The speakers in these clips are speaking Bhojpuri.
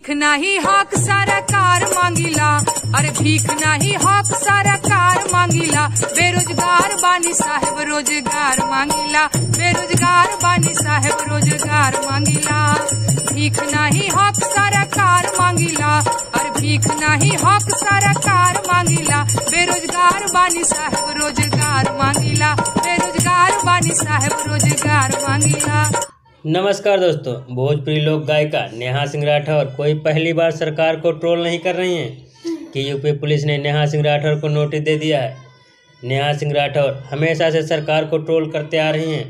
भीख नाही हक सरकार मांगिला, अरे भीख नाही हक सरकार मांगिला। बेरोजगार बानी साहेब रोजगार मांगिला, बेरोजगार बानी साहेब रोजगार मांगिला। भीख नाही हक सरकार मांगिला, अरे भीख नाही हक सरकार मांगिला। बेरोजगार बानी साहेब रोजगार मांगिला, बेरोजगार बानी साहेब रोजगार मांगिला। नमस्कार दोस्तों, भोजपुरी लोक गायिका नेहा सिंह राठौर कोई पहली बार सरकार को ट्रोल नहीं कर रही हैं कि यूपी पुलिस ने नेहा सिंह राठौर को नोटिस दे दिया है। नेहा सिंह राठौर हमेशा से सरकार को ट्रोल करते आ रही हैं।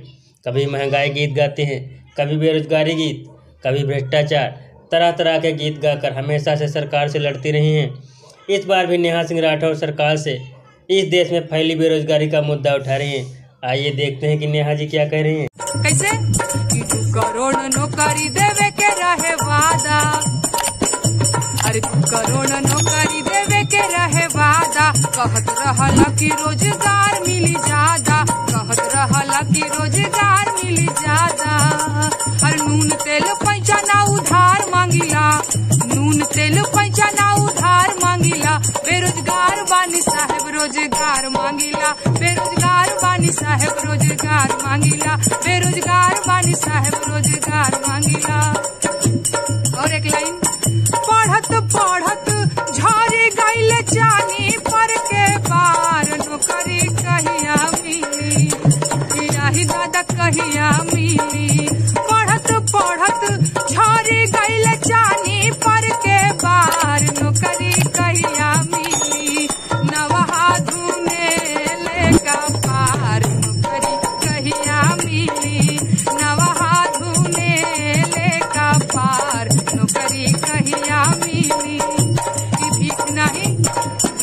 कभी महंगाई गीत गाती हैं, कभी बेरोजगारी गीत, कभी भ्रष्टाचार, तरह तरह के गीत गाकर हमेशा से सरकार से लड़ती रही हैं। इस बार भी नेहा सिंह राठौर सरकार से इस देश में फैली बेरोजगारी का मुद्दा उठा रही हैं। आइए देखते हैं कि नेहा जी क्या कह रही हैं। कैसे कि 2 करोड़ नौकरी देवे के रहे वादा, अरे 2 करोड़ नौकरी देवे के रहे वादा। कहत रहला कि रोजगार मिली ज्यादा, कहत रहला कि रोजगार मिली ज्यादा। अरे नून तेल पैसा ना उधार मांगिला, नून तेल पैसा ना उधार मांगिला। बेरोजगार बानी साहेब रोजगार मांगिला, बेरोजगार बानी साहेब रोजगार मांगिला, बेरोजगार बानी साहेब रोजगार मांगिला। और एक लाइन, पढ़त पढ़त झरे गइल जानी पर के बार। नौकरी कहिया मिली, यही दादा कहिया मिली। पढ़त पढ़त झरे गइल जानी पर के बार। नौकरी कहिया मिली, नवहा धुने लेका पार। नौकरी कहिया मिली, नवहा धुने लेका पार। नौकरी कहिया मिली।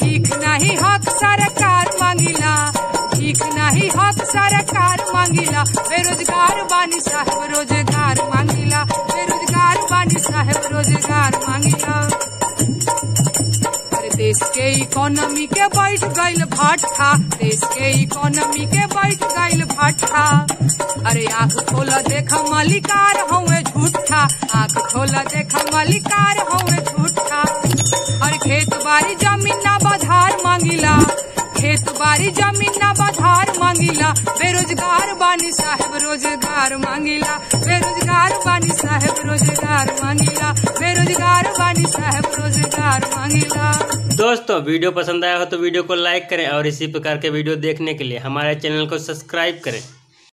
भीख नहीं हक सरकार मांगिला, भीख नहीं हक सरकार मांगिला। बेरोजगार बानी साहेब रोजगार मांगिला, बेरोजगार बानी साहेब रोजगार मांगिला। अरे देश के इकोनॉमी के बैठ गइल भट्ठा, देश के इकोनॉमी के बैठ गइल भट्ठा। अरे आँख खोला देख मलिकार हमें झूठा, आँख खोला देख मलिकार हमें झूठा। अरे खेत बाड़ी जमीन ना बधार मांगिला, खेत बाड़ी जमीन ना बधार मांगिला। बेरोजगार बानी साहेब रोजगार मांगिला, बेरोजगार बानी साहेब रोजगार मांगिला, बेरोजगार बानी साहेब रोजगार मांगिला। दोस्तों, वीडियो पसंद आया हो तो वीडियो को लाइक करें और इसी प्रकार के वीडियो देखने के लिए हमारे चैनल को सब्सक्राइब करें।